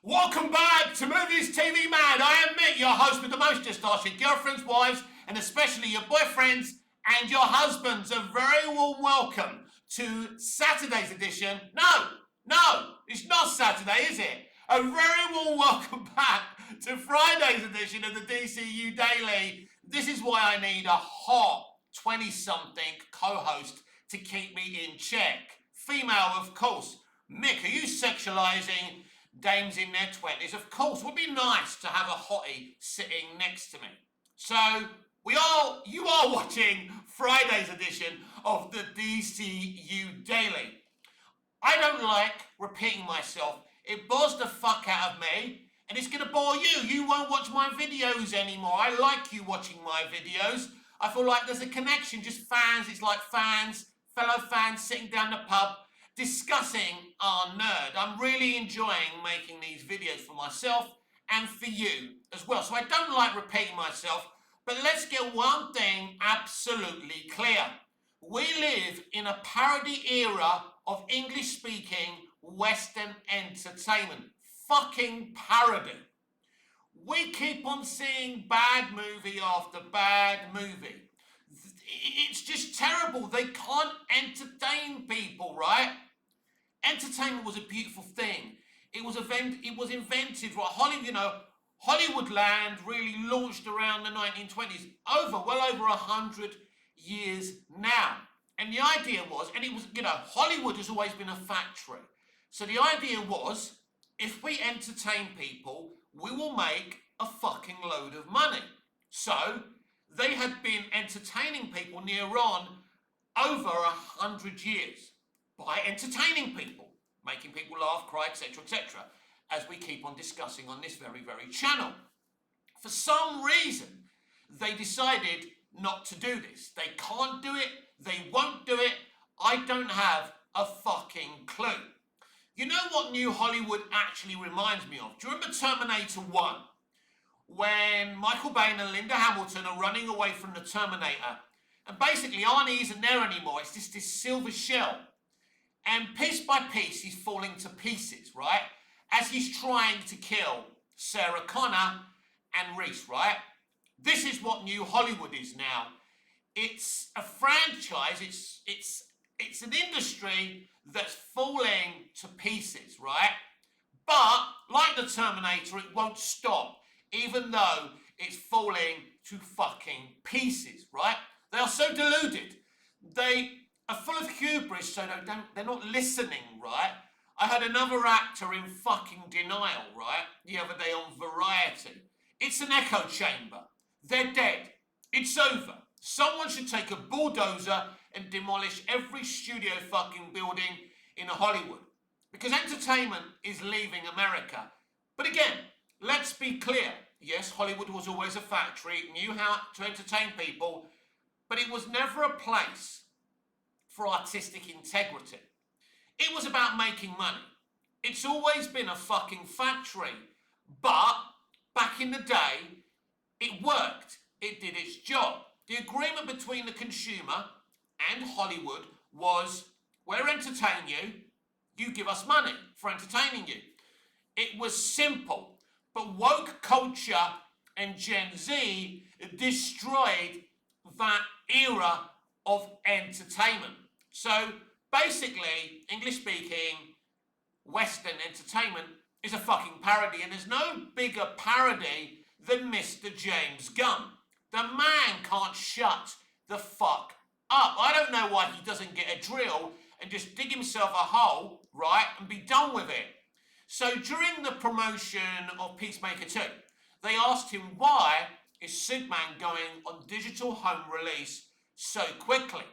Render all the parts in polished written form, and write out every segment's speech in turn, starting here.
Welcome back to Movies TV Mad. I am Mick, your host with the most. Just ask your girlfriends, wives, and especially your boyfriends and your husbands. A very warm welcome to Saturday's edition. No, it's not Saturday, is it? A very warm welcome back to Friday's edition of the DCU Daily. This is why I need a hot 20-something co-host to keep me in check. Female, of course. Mick, are you sexualising dames in their 20s? Of course, it would be nice to have a hottie sitting next to me. So, you are watching Friday's edition of the DCU Daily. I don't like repeating myself. It bores the fuck out of me, and it's going to bore you. You won't watch my videos anymore. I like you watching my videos. I feel like there's a connection, just fans. It's like fans, fellow fans sitting down the pub, discussing our nerd. I'm really enjoying making these videos for myself and for you as well. So I don't like repeating myself, but let's get one thing absolutely clear. We live in a parody era of English-speaking Western entertainment. Fucking parody. We keep on seeing bad movie after bad movie. It's just terrible. They can't entertain people, right? Entertainment was a beautiful thing. It was invented, right? Hollywood land really launched around the 1920s, well over 100 years now. And the idea was, and it was, Hollywood has always been a factory. So the idea was, if we entertain people, we will make a fucking load of money. So they had been entertaining people near on over 100 years by entertaining people, making people laugh, cry, etc., etc., as we keep on discussing on this very, very channel. For some reason, they decided not to do this. They can't do it. They won't do it. I don't have a fucking clue. You know what New Hollywood actually reminds me of? Do you remember Terminator 1? When Michael Bain and Linda Hamilton are running away from the Terminator, and basically Arnie isn't there anymore. It's just this silver shell. And piece by piece, he's falling to pieces, right? As he's trying to kill Sarah Connor and Reese, right? This is what New Hollywood is now. It's a franchise. It's an industry that's falling to pieces, right? But like the Terminator, it won't stop, even though it's falling to fucking pieces, right? They are so deluded. They are full of hubris, so they're not listening, right? I had another actor in fucking denial, right, the other day on Variety. It's an echo chamber. They're dead. It's over. Someone should take a bulldozer and demolish every studio fucking building in Hollywood. Because entertainment is leaving America. But again, let's be clear. Yes, Hollywood was always a factory. It knew how to entertain people. But it was never a place for artistic integrity. It was about making money. It's always been a fucking factory. But back in the day, it worked. It did its job. The agreement between the consumer and Hollywood was, we'll entertain you, you give us money for entertaining you. It was simple. But woke culture and Gen Z destroyed that era of entertainment. So basically, English-speaking Western entertainment is a fucking parody, and there's no bigger parody than Mr. James Gunn. The man can't shut the fuck up. I don't know why he doesn't get a drill and just dig himself a hole, right, and be done with it. So during the promotion of Peacemaker 2, they asked him, why is Superman going on digital home release so quickly?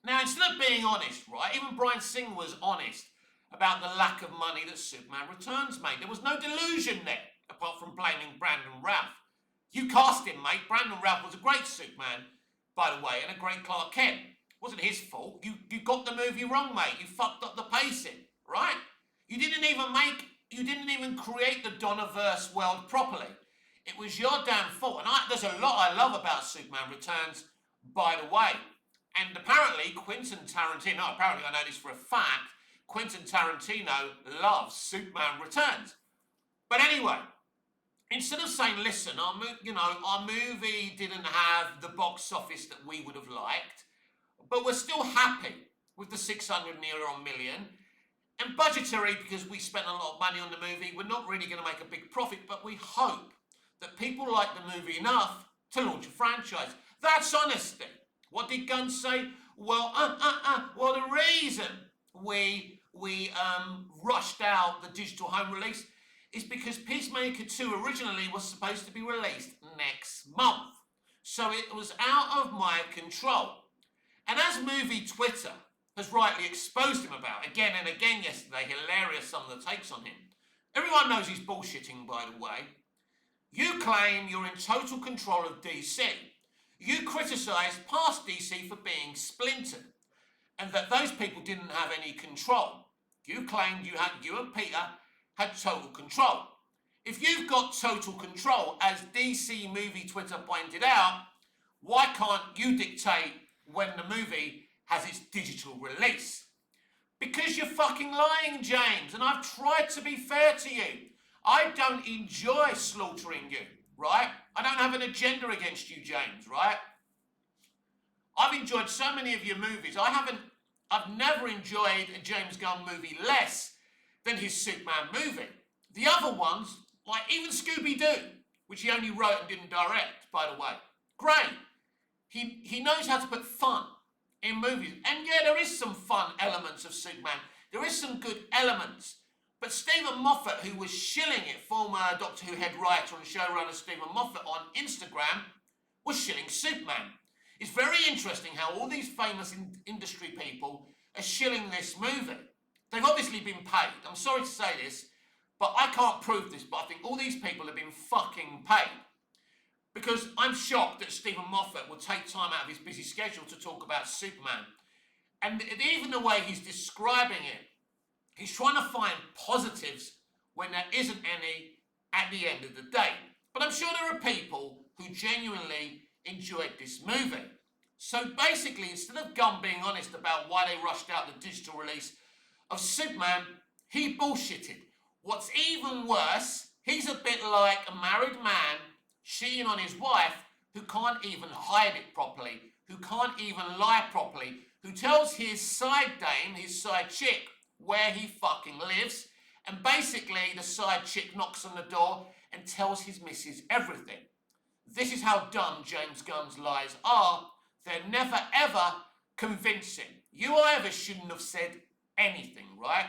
Now, instead of being honest, right, even Bryan Singer was honest about the lack of money that Superman Returns made. There was no delusion there, apart from blaming Brandon Routh. You cast him, mate. Brandon Routh was a great Superman, by the way, and a great Clark Kent. It wasn't his fault. You got the movie wrong, mate. You fucked up the pacing, right? You didn't even create the Donnerverse world properly. It was your damn fault. And there's a lot I love about Superman Returns, by the way. And apparently, Quentin Tarantino, I know this for a fact, Quentin Tarantino loves Superman Returns. But anyway, instead of saying, listen, our movie didn't have the box office that we would have liked, but we're still happy with the 600 million. And budgetary, because we spent a lot of money on the movie, we're not really going to make a big profit, but we hope that people like the movie enough to launch a franchise. That's honesty. What did Gunn say? Well, well, the reason we rushed out the digital home release is because Peacemaker 2 originally was supposed to be released next month. So it was out of my control. And as movie Twitter has rightly exposed him about again and again yesterday, hilarious some of the takes on him. Everyone knows he's bullshitting, by the way. You claim you're in total control of DC. You criticise past DC for being splintered and that those people didn't have any control. You claimed you and Peter had total control. If you've got total control, as DC Movie Twitter pointed out, why can't you dictate when the movie has its digital release? Because you're fucking lying, James, and I've tried to be fair to you. I don't enjoy slaughtering you, right? I don't have an agenda against you, James, right? I've enjoyed so many of your movies. I've never enjoyed a James Gunn movie less than his Superman movie. The other ones, like even Scooby-Doo, which he only wrote and didn't direct, by the way, great. He knows how to put fun in movies. And yeah, there is some fun elements of Superman. There is some good elements. But Stephen Moffat, who was shilling it, former Doctor Who head writer and showrunner Stephen Moffat on Instagram, was shilling Superman. It's very interesting how all these famous industry people are shilling this movie. They've obviously been paid. I'm sorry to say this, but I can't prove this, but I think all these people have been fucking paid. Because I'm shocked that Stephen Moffat will take time out of his busy schedule to talk about Superman. And even the way he's describing it, he's trying to find positives when there isn't any at the end of the day. But I'm sure there are people who genuinely enjoyed this movie. So basically, instead of Gunn being honest about why they rushed out the digital release of Superman, he bullshitted. What's even worse, he's a bit like a married man cheating on his wife who can't even hide it properly, who can't even lie properly, who tells his side dame, his side chick, where he fucking lives, and basically the side chick knocks on the door and tells his missus everything. This is how dumb James Gunn's lies are. They're never ever convincing. You either shouldn't have said anything, right?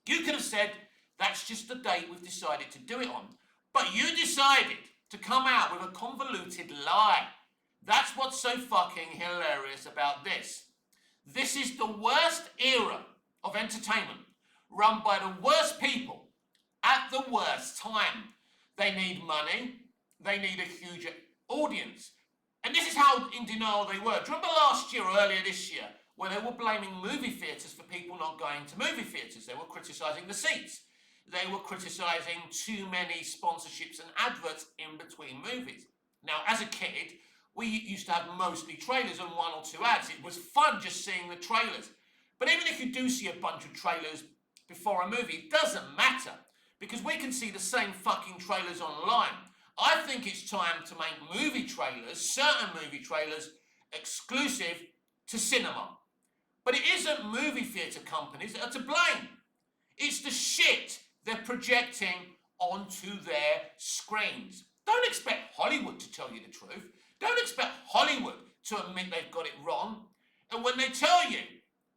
You could have said, that's just the date we've decided to do it on. But you decided to come out with a convoluted lie. That's what's so fucking hilarious about this. This is the worst era of entertainment, run by the worst people at the worst time. They need money, they need a huge audience. And this is how in denial they were. Do you remember last year or earlier this year where they were blaming movie theatres for people not going to movie theatres? They were criticising the seats. They were criticising too many sponsorships and adverts in between movies. Now, as a kid, we used to have mostly trailers and one or two ads. It was fun just seeing the trailers. But even if you do see a bunch of trailers before a movie, it doesn't matter because we can see the same fucking trailers online. I think it's time to make movie trailers, certain movie trailers, exclusive to cinema. But it isn't movie theatre companies that are to blame. It's the shit they're projecting onto their screens. Don't expect Hollywood to tell you the truth. Don't expect Hollywood to admit they've got it wrong. And when they tell you,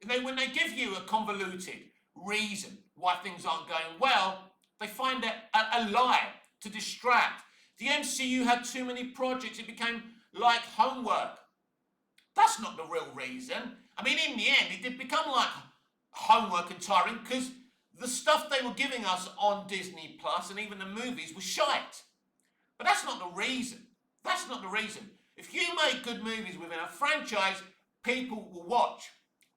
when they give you a convoluted reason why things aren't going well, they find a lie to distract. The MCU had too many projects, it became like homework. That's not the real reason. I mean, in the end, it did become like homework and tiring because the stuff they were giving us on Disney Plus and even the movies was shite. But that's not the reason. That's not the reason. If you make good movies within a franchise, people will watch.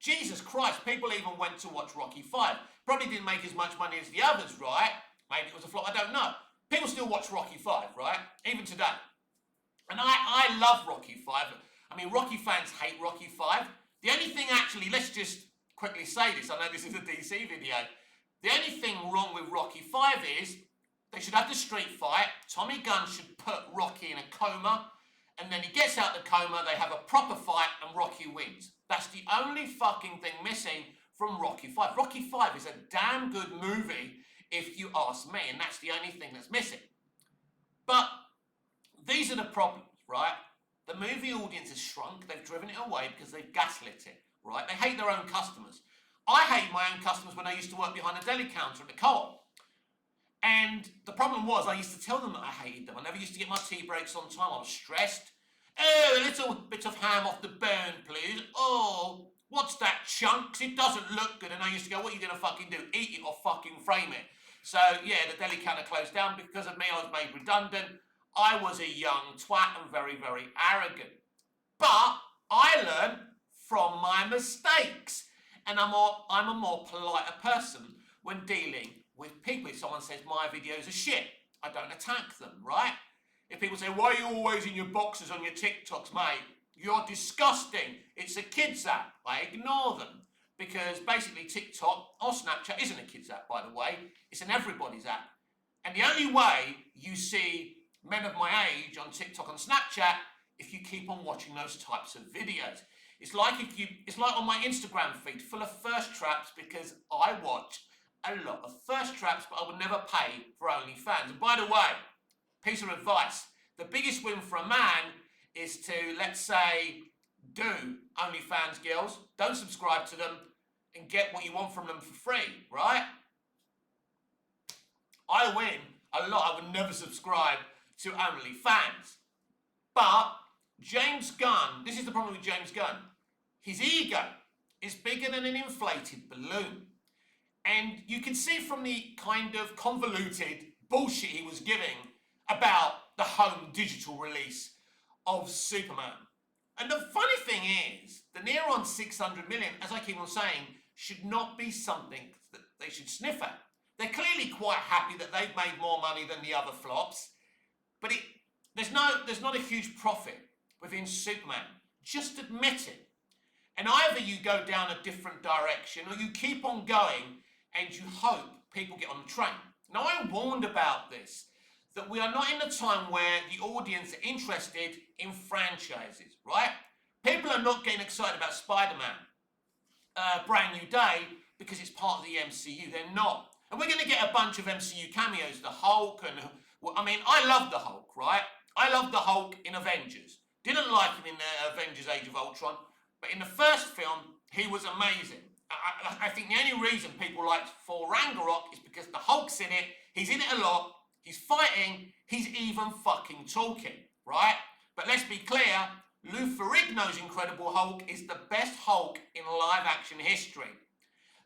Jesus Christ, people even went to watch Rocky 5. Probably didn't make as much money as the others, right? Maybe it was a flop, I don't know. People still watch Rocky 5, right? Even today. And I love Rocky 5. I mean, Rocky fans hate Rocky 5. The only thing actually, let's just quickly say this. I know this is a DC video. The only thing wrong with Rocky 5 is They should have the street fight. Tommy Gunn should put Rocky in a coma, and then he gets out the coma, they have a proper fight, and Rocky wins. That's the only fucking thing missing from Rocky 5. Rocky 5 is a damn good movie, if you ask me, and that's the only thing that's missing. But these are the problems, right? The movie audience has shrunk. They've driven it away because they've gaslit it, right? They hate their own customers. I hate my own customers when I used to work behind a deli counter at the co-op. And the problem was I used to tell them that I hated them. I never used to get my tea breaks on time. I was stressed. Oh, a little bit of ham off the bone, please. Oh, what's that, chunks? It doesn't look good. And I used to go, what are you going to fucking do? Eat it or fucking frame it? So, yeah, the deli counter closed down. Because of me, I was made redundant. I was a young twat and very, very arrogant. But I learned from my mistakes. And I'm a more politer person when dealing with people. If someone says my videos are shit, I don't attack them, right? If people say, why are you always in your boxes on your TikToks, mate? You're disgusting. It's a kids app. I ignore them. Because basically TikTok or Snapchat isn't a kids app, by the way. It's an everybody's app. And the only way you see men of my age on TikTok and Snapchat if you keep on watching those types of videos. It's like on my Instagram feed full of thirst traps, because I watch a lot of thirst traps, but I would never pay for OnlyFans. And by the way, piece of advice, the biggest win for a man is to, let's say, do OnlyFans girls, don't subscribe to them, and get what you want from them for free, right? I win a lot. I would never subscribe to OnlyFans. But James Gunn, this is the problem with James Gunn. His ego is bigger than an inflated balloon. And you can see from the kind of convoluted bullshit he was giving about the home digital release of Superman. And the funny thing is, the near on 600 million, as I keep on saying, should not be something that they should sniff at. They're clearly quite happy that they've made more money than the other flops, but there's not a huge profit within Superman. Just admit it. And either you go down a different direction or you keep on going and you hope people get on the train. Now, I warned about this, that we are not in a time where the audience are interested in franchises, right? People are not getting excited about Spider-Man, Brand New Day, because it's part of the MCU. They're not. And we're going to get a bunch of MCU cameos, the Hulk, and I mean, I love the Hulk, right? I love the Hulk in Avengers. Didn't like him in Avengers Age of Ultron, but in the first film, he was amazing. I think the only reason people liked Thor Ragnarok is because the Hulk's in it, he's in it a lot, he's fighting, he's even fucking talking, right? But let's be clear, Lou Ferrigno's Incredible Hulk is the best Hulk in live action history.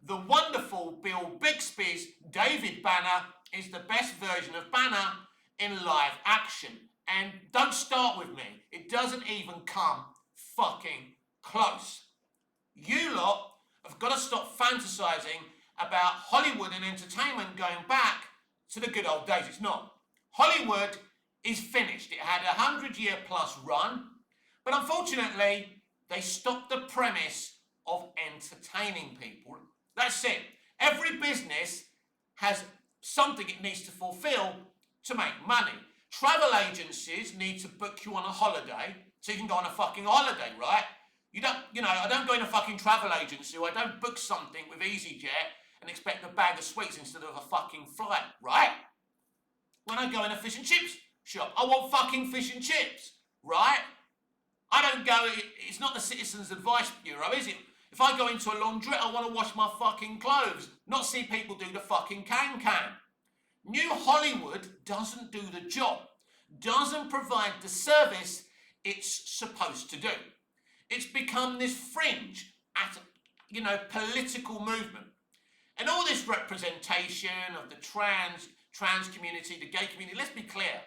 The wonderful Bill Bixby's David Banner is the best version of Banner in live action. And don't start with me, it doesn't even come fucking close. You lot have got to stop fantasizing about Hollywood and entertainment going back to the good old days. It's not. Hollywood is finished. It had a 100-year plus run, but unfortunately, they stopped the premise of entertaining people. That's it. Every business has something it needs to fulfill to make money. Travel agencies need to book you on a holiday so you can go on a fucking holiday, right? I don't go in a fucking travel agency, or I don't book something with EasyJet and expect a bag of sweets instead of a fucking flight, right? When I go in a fish and chips shop, I want fucking fish and chips, right? I don't go, it's not the Citizens Advice Bureau, is it? If I go into a laundrette, I want to wash my fucking clothes, not see people do the fucking can-can. New Hollywood doesn't do the job, doesn't provide the service it's supposed to do. It's become this fringe at, political movement. And all this representation of the trans community, the gay community, let's be clear,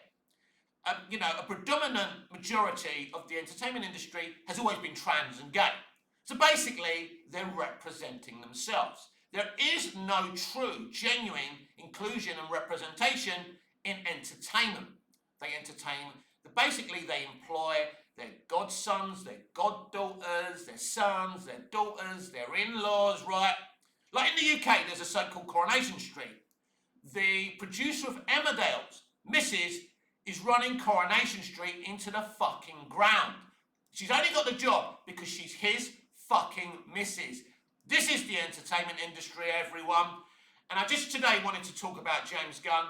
a predominant majority of the entertainment industry has always been trans and gay. So basically, they're representing themselves. There is no true, genuine inclusion and representation in entertainment. They entertain, basically they employ their godsons, their goddaughters, their sons, their daughters, their in-laws, right? Like in the UK, there's a so-called Coronation Street. the producer of Emmerdale's, Mrs., is running Coronation Street into the fucking ground. She's only got the job because she's his fucking missus. This is the entertainment industry, everyone. And I just today wanted to talk about James Gunn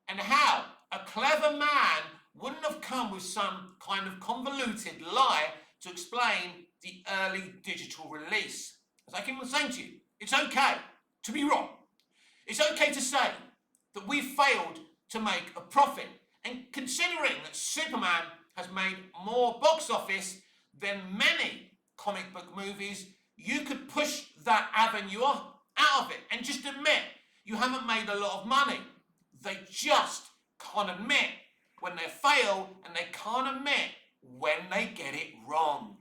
and how a clever man wouldn't have come with some kind of convoluted lie to explain the early digital release. As I keep on saying to you, it's okay to be wrong. It's okay to say that we failed to make a profit. And considering that Superman has made more box office than many comic book movies, you could push that avenue out of it and just admit you haven't made a lot of money. They just can't admit when they fail, and they can't admit when they get it wrong.